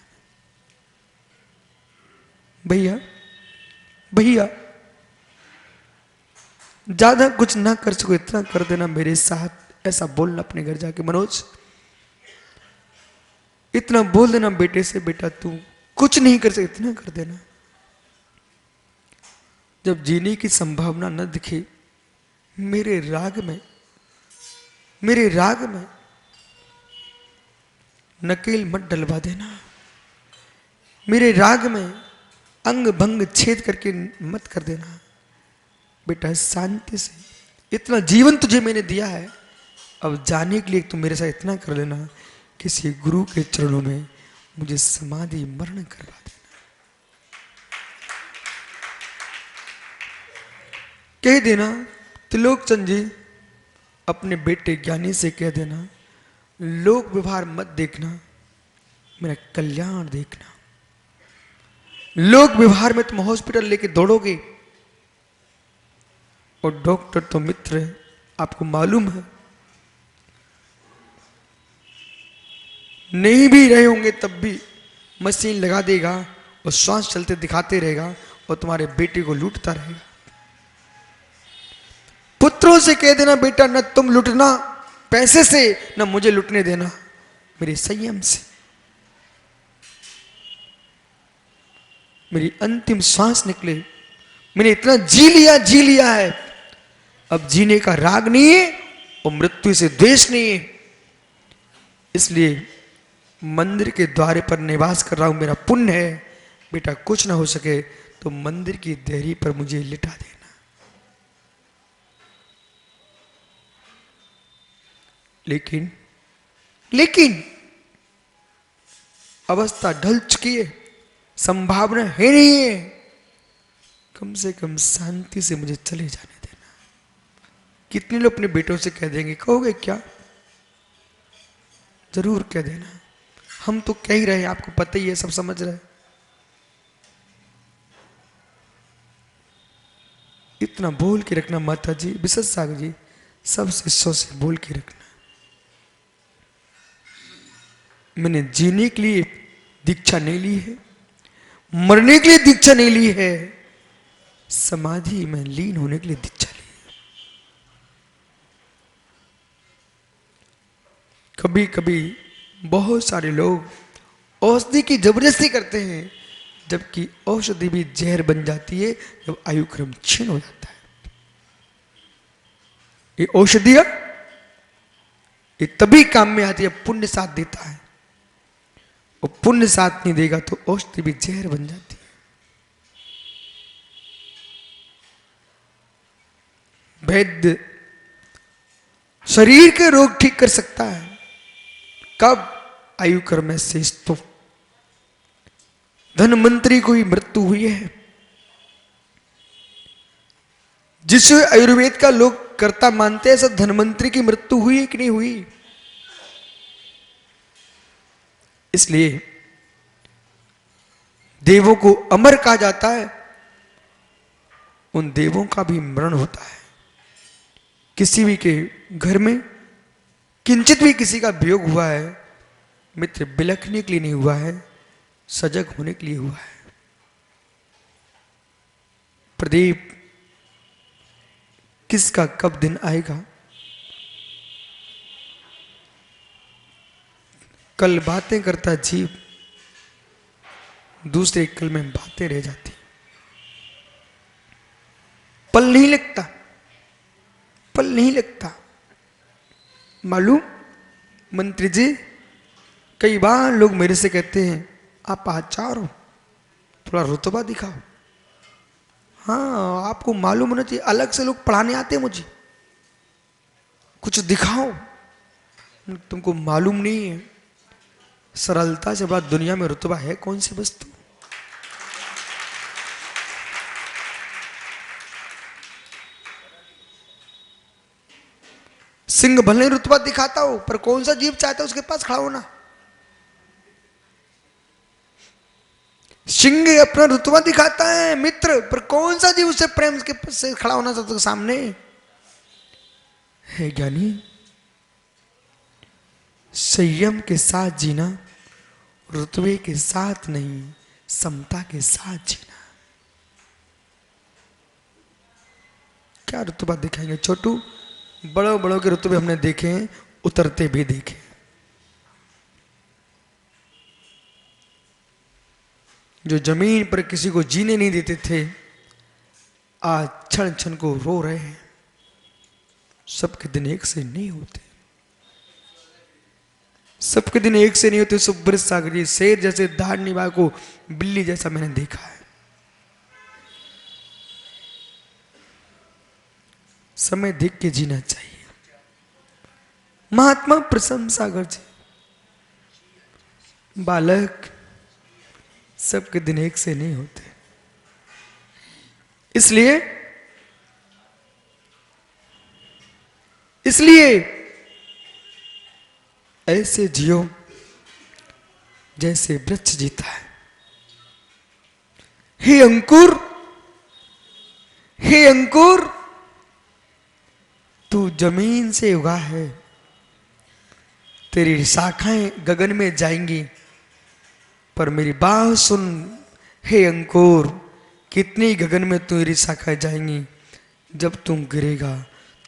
भैया भैया ज्यादा कुछ ना कर सको, इतना कर देना मेरे साथ, ऐसा बोलना अपने घर जाके। मनोज इतना बोल देना बेटे से, बेटा तू कुछ नहीं कर सकता, इतना कर देना। जब जीने की संभावना न दिखे, मेरे राग में नकेल मत डलवा देना। मेरे राग में अंग भंग छेद करके मत कर देना। बेटा शांति से, इतना जीवन तुझे मैंने दिया है, अब जाने के लिए तुम मेरे साथ इतना कर लेना, किसी गुरु के चरणों में मुझे समाधि मरण करवा देना। कह देना त्रिलोकचंद जी, अपने बेटे ज्ञानी से कह देना, लोक व्यवहार मत देखना, मेरा कल्याण देखना। लोक व्यवहार में तुम हॉस्पिटल लेके दौड़ोगे और डॉक्टर तो मित्र है, आपको मालूम है, नहीं भी रहे होंगे तब भी मशीन लगा देगा और श्वास चलते दिखाते रहेगा और तुम्हारे बेटे को लूटता रहेगा। पुत्रों से कह देना, बेटा न तुम लुटना पैसे से, न मुझे लुटने देना मेरे संयम से। मेरी अंतिम सांस निकले, मैंने इतना जी लिया है, अब जीने का राग नहीं है और मृत्यु से द्वेष नहीं है। इसलिए मंदिर के द्वारे पर निवास कर रहा हूं, मेरा पुण्य है। बेटा कुछ ना हो सके तो मंदिर की देहरी पर मुझे लिटा देना। लेकिन अवस्था ढल चुकी है, संभावना है नहीं है, कम से कम शांति से मुझे चले जाने देना। कितने लोग अपने बेटों से कह देंगे, कहोगे क्या? जरूर कह देना, हम तो कह ही रहे हैं, आपको पता ही है, सब समझ रहे हैं। इतना बोल के रखना माता जी, विशेष सागर जी, सब शिष्यों से बोल के रखना। मैंने जीने के लिए दीक्षा नहीं ली है, मरने के लिए दीक्षा नहीं ली है, समाधि में लीन होने के लिए दीक्षा ली है। कभी कभी बहुत सारे लोग औषधि की जबरदस्ती करते हैं, जबकि औषधि भी जहर बन जाती है जब आयु क्रम क्षीण हो जाता है। ये औषधियां ये तभी काम में आती है, पुण्य साथ देता है, और पुण्य साथ नहीं देगा तो औषधि भी जहर बन जाती है। वैद्य शरीर के रोग ठीक कर सकता है, कब? आयु क्रम में शेष। तो धनवंतरी को ही मृत्यु हुई है, जिसे आयुर्वेद का लोग कर्ता मानते हैं, सब धनवंतरी की मृत्यु हुई है कि नहीं हुई? इसलिए देवों को अमर कहा जाता है, उन देवों का भी मरण होता है। किसी भी के घर में किंचित भी किसी का वियोग हुआ है, मित्र बिलखने के लिए नहीं हुआ है, सजग होने के लिए हुआ है। प्रदीप किसका कब दिन आएगा? कल बातें करता जीव, दूसरे कल में बातें रह जाती, पल नहीं लगता, पल नहीं लगता। मालूम मंत्री जी, कई बार लोग मेरे से कहते हैं, आप आचार हो, थोड़ा रुतबा दिखाओ। हाँ, आपको मालूम होना चाहिए, अलग से लोग पढ़ाने आते हैं मुझे, कुछ दिखाओ। तुमको मालूम नहीं है, सरलता से बात, दुनिया में रुतबा है कौन सी वस्तु? सिंह भले रुतबा दिखाता हो, पर कौन सा जीव चाहता है उसके पास खड़ा होना? सिंह अपना रुतबा दिखाता है मित्र, पर कौन सा जीव उससे प्रेम के से खड़ा होना चाहता है सामने? है ज्ञानी, संयम के साथ जीना, रुतबे के साथ नहीं, समता के साथ जीना। क्या रुतबा दिखाएंगे छोटू? बड़ों बड़ों के रुतबे हमने देखे हैं, उतरते भी देखे। जो जमीन पर किसी को जीने नहीं देते थे, आज क्षण क्षण को रो रहे हैं। सबके दिन एक से नहीं होते, सबके दिन एक से नहीं होते। सुब्रत सागर जी, शेर जैसे दाढ़ निभा को बिल्ली जैसा मैंने देखा है। समय देख के जीना चाहिए। महात्मा प्रसन्न सागर जी, बालक सबके दिन एक से नहीं होते, इसलिए ऐसे जियो जैसे वृक्ष जीता है। हे अंकुर, हे अंकुर, तू जमीन से उगा है, तेरी शाखाएं गगन में जाएंगी, पर मेरी बात सुन हे अंकुर, कितनी गगन में तेरी शाखाएं जाएंगी, जब तुम गिरेगा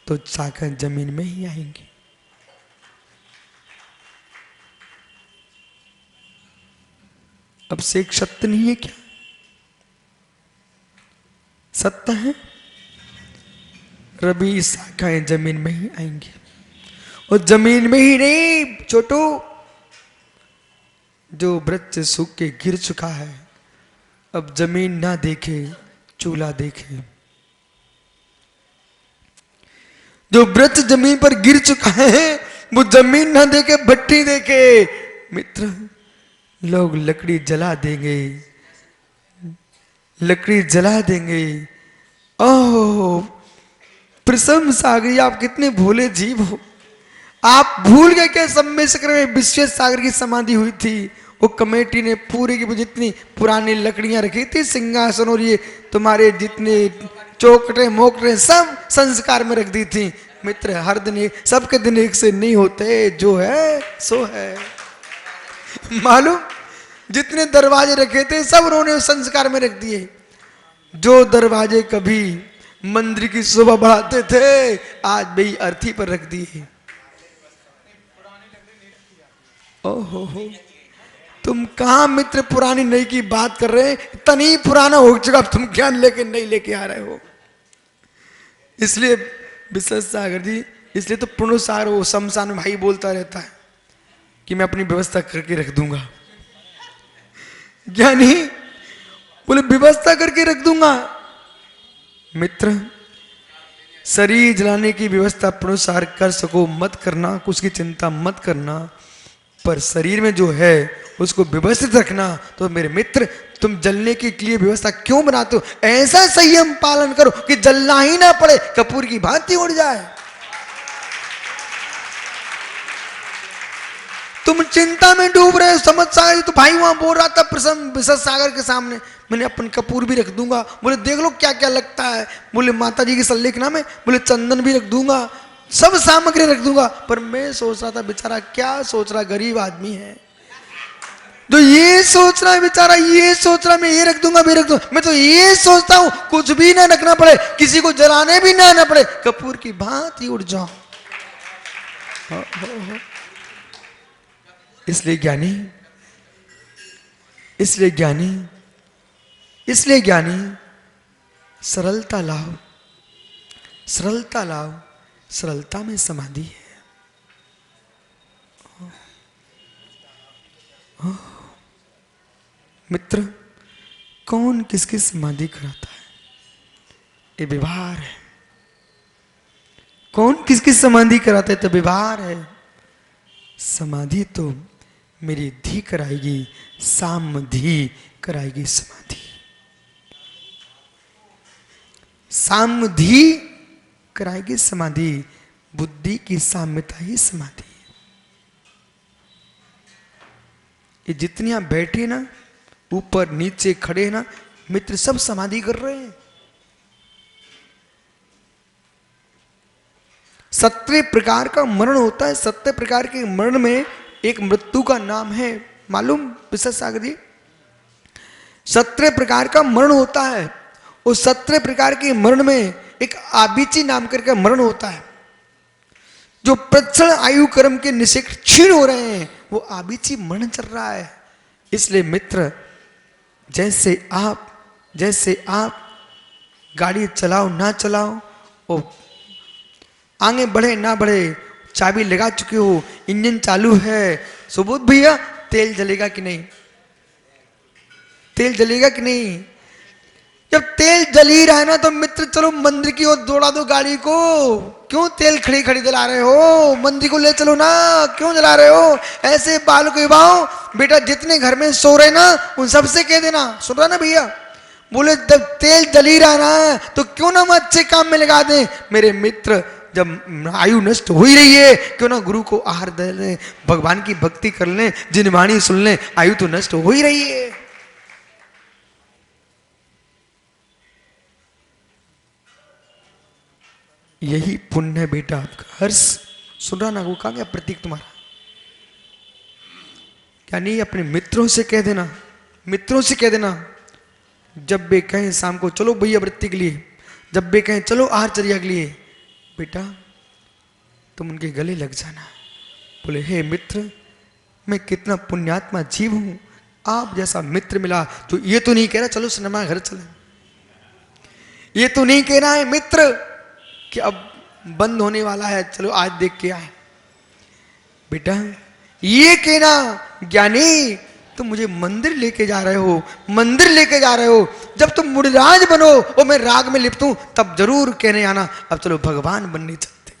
तो शाखाएं जमीन में ही आएंगी। अब से एक सत्य नहीं है क्या? सत्य है। रबी शाखाएं जमीन में ही आएंगी, और जमीन में ही नहीं छोटू, जो वृक्ष सूख के गिर चुका है, अब जमीन ना देखे चूल्हा देखे। जो वृक्ष जमीन पर गिर चुका है वो जमीन ना देखे भट्टी देखे। मित्र, लोग लकड़ी जला देंगे, लकड़ी जला देंगे। ओह प्रसन्न सागरी, आप कितने भोले जीव हो। आप भूल गए क्या सम्मेशकर में विश्वेश सागर की समाधि हुई थी? वो कमेटी ने पूरी की जितनी पुरानी लकड़ियां रखी थी, सिंहासन और ये तुम्हारे जितने चौकटे मोकटे सब संस्कार में रख दी थी। मित्र, हर दिन सबके दिन एक से नहीं होते, जो है सो है। मालूम, जितने दरवाजे रखे थे सब उन्होंने संस्कार में रख दिए। जो दरवाजे कभी मंदिर की शोभा बढ़ाते थे, आज भी अर्थी पर रख दिए। ओहो हो, तुम कहां मित्र पुरानी नई की बात कर रहे हैं? इतना ही पुराना हो चुका, तुम ज्ञान लेके नहीं लेके आ रहे हो। इसलिए विश्वेश सागर जी, इसलिए तो पूर्ण सागर वो शमशान भाई बोलता रहता है कि मैं अपनी व्यवस्था करके रख दूंगा। ज्ञानी बोले व्यवस्था करके रख दूंगा। मित्र, शरीर जलाने की व्यवस्था पुरुषार कर सको मत करना, उसकी चिंता मत करना, पर शरीर में जो है उसको व्यवस्थित रखना। तो मेरे मित्र, तुम जलने के लिए व्यवस्था क्यों बनाते हो? ऐसा संयम पालन करो कि जलना ही ना पड़े, कपूर की भांति उड़ जाए। तुम चिंता में डूब रहे हो। समझ सागर तो भाई वहां बोल रहा था प्रसन्न विश्वेश सागर के सामने, मैंने अपन कपूर भी रख दूंगा। बोले देख लो क्या क्या लगता है। बोले माता जी की सल्लेख नाम है, बोले चंदन भी रख दूंगा, सब सामग्री रख दूंगा। पर मैं सोच रहा था बेचारा क्या सोच रहा, गरीब आदमी है जो ये सोच रहा है बेचारा, ये सोच रहा है मैं ये रख दूंगा मैं रख दूंगा। मैं तो ये सोचता हूं कुछ भी ना रखना पड़े, किसी को जलाने भी ना पड़े, कपूर की भांति उड़ जाओ। इसलिए ज्ञानी, इसलिए ज्ञानी, इसलिए ज्ञानी सरलता लाओ, सरलता लाओ, सरलता में समाधि है। मित्र, कौन किसकी समाधि कराता है? ये व्यवहार है। कौन किसकी समाधि कराता है? तो व्यवहार है। समाधि तो मेरी धी कराएगी, सामधी कराएगी समाधि। सामधी कराएगी समाधि, बुद्धि की साम्यता ही समाधि। ये जितनी आप बैठे ना, ऊपर नीचे खड़े ना, मित्र सब समाधि कर रहे हैं। 17 प्रकार का मरण होता है। 17 प्रकार के मरण में एक मृत्यु का नाम है, मालूम विश्वेश सागर जी? 17 प्रकार का मरण होता है। उस 17 प्रकार के मरण में एक आबीची नाम करके मरण होता है। जो प्रक्षण आयु कर्म के निषेध क्षीण हो रहे हैं, वो आबीची मरण चल रहा है। इसलिए मित्र, जैसे आप गाड़ी चलाओ ना चलाओ, ओ आगे बढ़े ना बढ़े, चाबी लगा चुके हो, इंजन चालू है, सुबोध भैया तेल जलेगा कि नहीं? तेल जलेगा कि नहीं? जब तेल जल ही रहा है ना, तो मित्र चलो मंदिर की ओर दौड़ा दो गाड़ी को। क्यों तेल खड़ी खड़ी जला रहे हो? मंदिर को ले चलो ना, क्यों जला रहे हो? ऐसे बाल को युवाओं, बेटा जितने घर में सो रहे ना, उन सबसे कह देना, सुन रहा ना भैया, बोले जब तेल जल ही रहा ना, तो क्यों ना हम अच्छे काम में लगा दें। मेरे मित्र, जब आयु नष्ट हो ही रही है, क्यों ना गुरु को आहार दे लें, भगवान की भक्ति कर लें, जिन वाणी सुन लें, आयु तो नष्ट हो ही रही है। यही पुण्य है बेटा आपका। हर्ष सुन रहा ना, वो कहा गया प्रतीक तुम्हारा, क्या नहीं अपने मित्रों से कह देना, मित्रों से कह देना, जब वे कहें शाम को चलो भैया वृत्ति के लिए, जब वे कहें चलो आहारचर्या के लिए, बेटा तुम उनके गले लग जाना। बोले हे मित्र, मैं कितना पुण्यात्मा जीव हूं, आप जैसा मित्र मिला। तो ये तो नहीं कह रहा चलो सिनेमा घर चले, ये तो नहीं कह रहा है मित्र कि अब बंद होने वाला है चलो आज देख के आए। बेटा ये कहना ज्ञानी तुम मुझे मंदिर लेके जा रहे हो, मंदिर लेके जा रहे हो, जब तुम मुड़राज बनो और मैं राग में लिपटूं तब जरूर कहने आना अब चलो भगवान बनने चलते,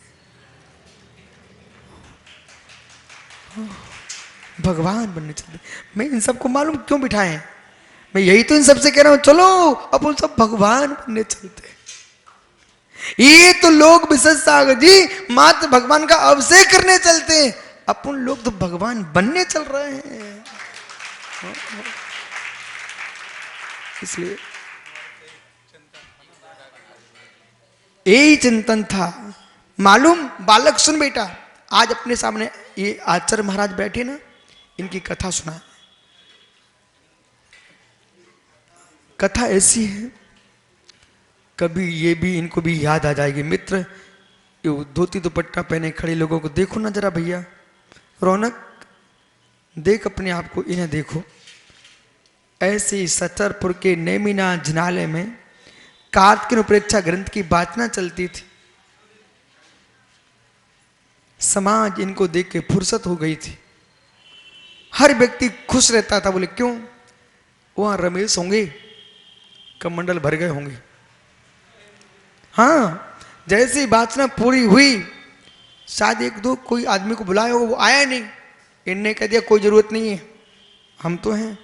भगवान बनने चलते। मैं इन सबको मालूम क्यों बिठाए हैं, मैं यही तो इन सबसे कह रहा हूं चलो अब उन सब भगवान बनने चलते। ये तो लोग विशेष सागर जी मात्र भगवान का अभिषेक करने चलते हैं, अपन लोग तो भगवान बनने चल रहे हैं। इसलिए यही चिंतन था। मालूम बालक सुन बेटा, आज अपने सामने ये आचार्य महाराज बैठे ना, इनकी कथा सुना। कथा ऐसी है, कभी ये भी इनको भी याद आ जाएगी। मित्र ये धोती दुपट्टा पहने खड़े लोगों को देखो ना जरा भैया, रौनक देख अपने आप को, इन्हें देखो। ऐसे ही सचरपुर के नेमिना जिनालय में कार्तिक प्रेक्षा ग्रंथ की वाचना चलती थी। समाज इनको देख के फुर्सत हो गई थी, हर व्यक्ति खुश रहता था। बोले क्यों, वहां रमेश होंगे, कमंडल भर गए होंगे। हाँ, जैसे ही वाचना पूरी हुई, शायद एक दो कोई आदमी को बुलाया हो, वो आया नहीं, इनने कह दिया कोई जरूरत नहीं है, हम तो हैं।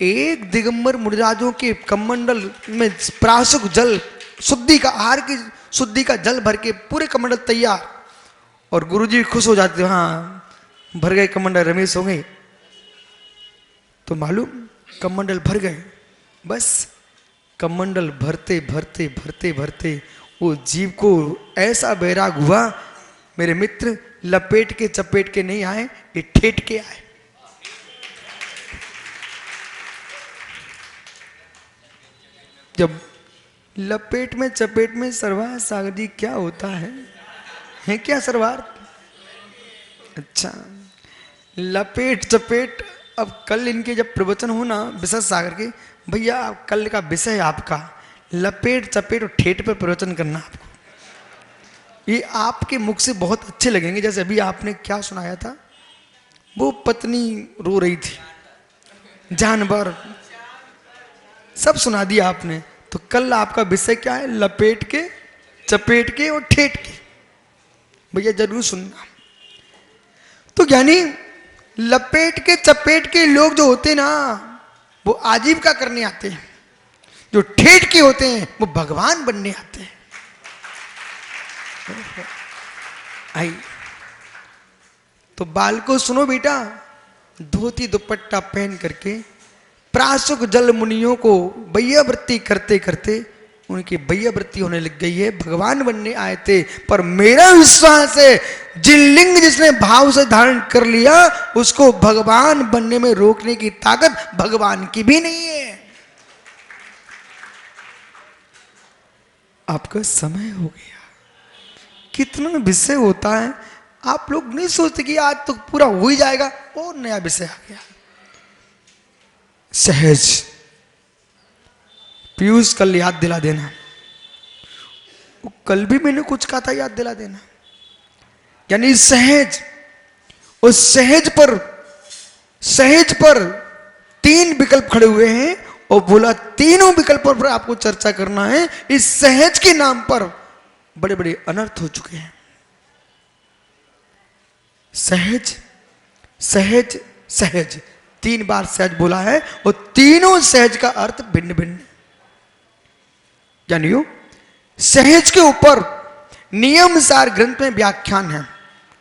एक दिगंबर मुनिराजों के कमंडल में प्राशुक जल, शुद्धि का आहार की शुद्धि का जल भर के पूरे कमंडल तैयार, और गुरुजी खुश हो जाते, हाँ भर गए कमंडल, रमेश हो गए। तो मालूम कमंडल भर गए, बस कमंडल भरते भरते भरते भरते वो जीव को ऐसा बैराग हुआ, मेरे मित्र लपेट के चपेट के नहीं आए, ये ठेठ के आए। जब लपेट में चपेट में सर्वार सागर जी क्या होता है क्या सर्वार? अच्छा, लपेट चपेट। अब कल इनके जब प्रवचन हो ना विशेष सागर के, भैया कल का विषय आपका लपेट चपेट और ठेठ पे प्रवचन करना आपको। ये आपके मुख से बहुत अच्छे लगेंगे। जैसे अभी आपने क्या सुनाया था, वो पत्नी रो रही थी, जानवर सब सुना दिया आपने। तो कल आपका विषय क्या है, लपेट के चपेट के और ठेठ के। भैया जरूर सुनना। तो यानी लपेट के चपेट के लोग जो होते ना, वो आजीविका करने आते हैं, जो ठेठ के होते हैं वो भगवान बनने आते हैं। आई तो बाल को सुनो बेटा, धोती दुपट्टा पहन करके प्राशुक जल मुनियों को बैयावृत्ति करते करते उनकी बैयावृत्ति होने लग गई है, भगवान बनने आए थे। पर मेरा विश्वास है, जिन लिंग जिसने भाव से धारण कर लिया उसको भगवान बनने में रोकने की ताकत भगवान की भी नहीं है। आपका समय हो गया। कितना विषय होता है, आप लोग नहीं सोचते कि आज तो पूरा हो ही जाएगा, और नया विषय आ गया। सहज, पीयूष कल याद दिला देना, वो कल भी मैंने कुछ कहा था, याद दिला देना। यानी सहज, उस सहज पर तीन विकल्प खड़े हुए हैं और बोला तीनों विकल्पों पर आपको चर्चा करना है। इस सहज के नाम पर बड़े बड़े अनर्थ हो चुके हैं। सहज सहज सहज, तीन बार सहज बोला है और तीनों सहज का अर्थ भिन्न भिन्न। जानियो, सहज के ऊपर नियम सार ग्रंथ में व्याख्यान है।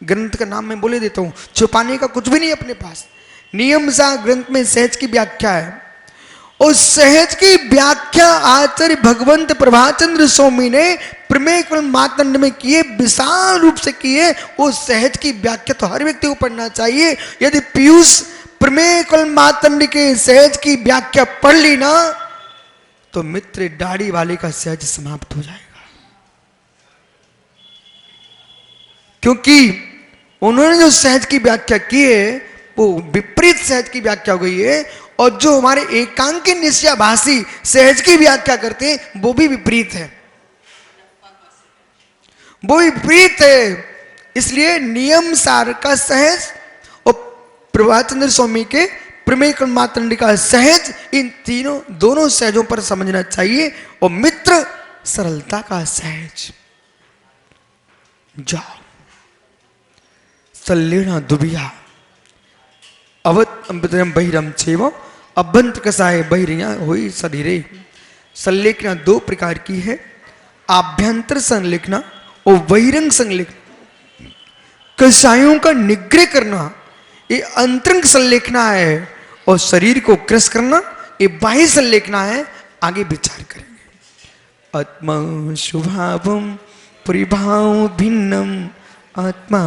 ग्रंथ का नाम मैं बोले देता हूं, छुपाने का कुछ भी नहीं अपने पास। नियम सार ग्रंथ में सहज की व्याख्या है। और सहज की व्याख्या आचार्य भगवंत प्रभाचंद्र स्वामी ने प्रमेय कल्म मातंड में किए, विशाल रूप से किए। वो सहज की व्याख्या तो हर व्यक्ति को पढ़ना चाहिए। यदि पीयूष प्रमेय कल्म मातंड के सहज की व्याख्या पढ़ ली ना, तो मित्र दाढ़ी वाले का सहज समाप्त हो जाएगा। क्योंकि उन्होंने जो सहज की व्याख्या की है वो विपरीत सहज की व्याख्या हो गई है। और जो हमारे एकांकी निश्चयाभासी सहज की व्याख्या करते हैं वो भी विपरीत है, वो विपरीत है। इसलिए नियम सार का सहज और प्रभाचंद्र स्वामी के प्रमेय कल्म मातंड का सहज, इन तीनों दोनों सहजों पर समझना चाहिए। और मित्र सरलता का सहज। जाओ सल्लेना दुबिया अवत बहिरम छेव अभ्यंत कसाय बहिरिया हुई सधीरे। संलेखना दो प्रकार की है, आभ्यंतर संलेखना और बहिरंग संलेखना। कसायों का निग्रह करना ये अंतरंग संलेखना है, और शरीर को क्रस करना ये बाह्य संलेखना है। आगे विचार करेंगे। आत्मा स्वभावम परिभाव भिन्नम, आत्मा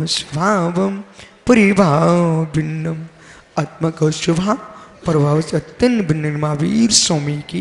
स्वभावम परिभाव भिन्नम। आत्मा का स्वभाव प्रभाव से अत्यंत भिन्न महावीर स्वामी की